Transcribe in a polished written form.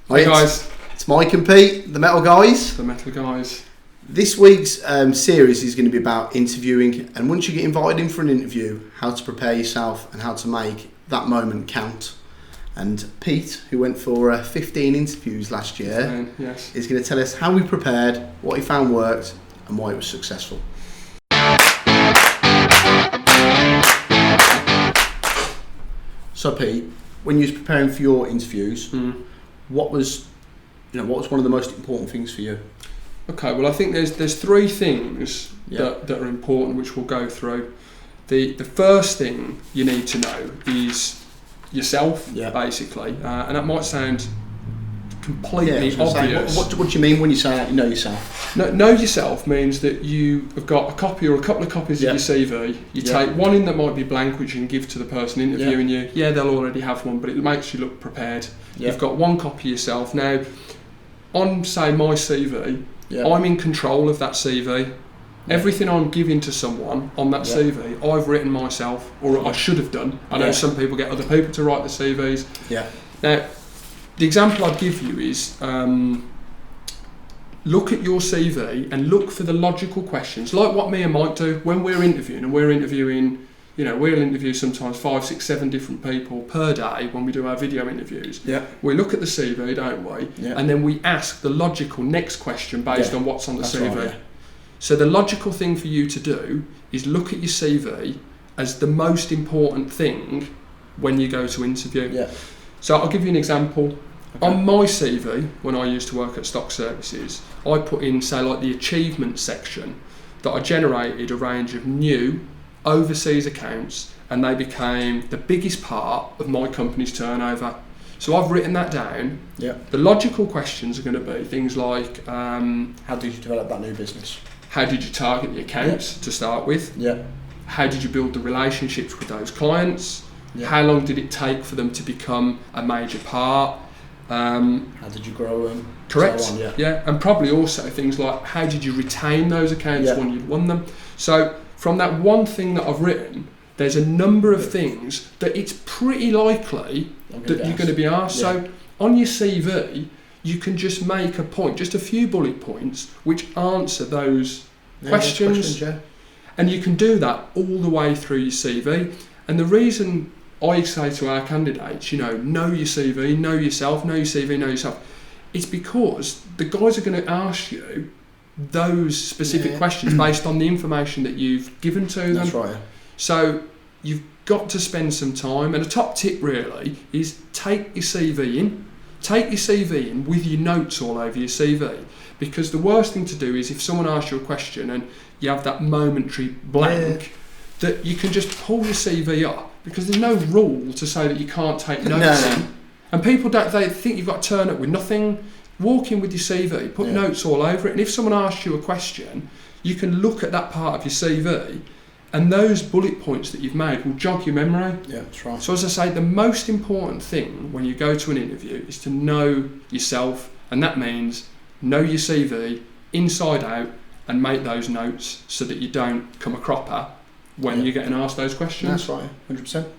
Hey guys, it's Mike and Pete, the Metal Guys. the Metal Guys. This week's series is going to be about interviewing, and once you get invited in for an interview, how to prepare yourself and how to make that moment count. And Pete, who went for 15 interviews last year, Yes. is going to tell us how we prepared, what he found worked, and why it was successful. So Pete, when you was preparing for your interviews, what was one of the most important things for you? Okay, well I think there's three things Yeah. that are important which we'll go through. The first thing you need to know is yourself, basically, and that might sound completely obvious. What do you mean when you say that, you know yourself? Know yourself means that you have got a copy or a couple of copies of your CV. You take one in that might be blank, which you can give to the person interviewing you. Yeah, they'll already have one, but it makes you look prepared. You've got one copy yourself. Now, on, say, my CV, I'm in control of that CV. Everything I'm giving to someone on that CV, I've written myself, or I should have done. I know some people get other people to write the CVs. Now, the example I'd give you is look at your CV and look for the logical questions, like what me and Mike do when we're interviewing. And we'll interview sometimes 5, 6, 7 different people per day when we do our video interviews. We look at the CV, don't we? And then we ask the logical next question based on what's on the CV. Right, So the logical thing for you to do is look at your CV as the most important thing when you go to interview. So I'll give you an example. On my CV, when I used to work at Stock Services, I put in, say, like the achievement section, that I generated a range of new overseas accounts, and they became the biggest part of my company's turnover. So I've written that down. The logical questions are going to be things like, how did you develop that new business? How did you target the accounts to start with? How did you build the relationships with those clients? How long did it take for them to become a major part? How did you grow them? Correct. So on, and probably also things like how did you retain those accounts when you'd won them? So from that one thing that I've written, there's a number of things that it's pretty likely that you're going to be asked. So on your CV, you can just make a point, just a few bullet points, which answer those questions. And you can do that all the way through your CV. And the reason I say to our candidates, know your CV, know yourself, know your CV, know yourself, it's because the guys are going to ask you those specific questions based on the information that you've given to them. That's right. So you've got to spend some time, and a top tip really is take your CV in. Take your CV in with your notes all over your CV, because the worst thing to do is if someone asks you a question and you have that momentary blank, that you can just pull your CV up, because there's no rule to say that you can't take notes in. And people they think you've got to turn up with nothing. Walk in with your CV, put notes all over it, and if someone asks you a question, you can look at that part of your CV, and those bullet points that you've made will jog your memory. That's right. So as I say, the most important thing when you go to an interview is to know yourself, and that means know your CV inside out and make those notes so that you don't come a cropper when you're getting asked those questions. That's right, 100%.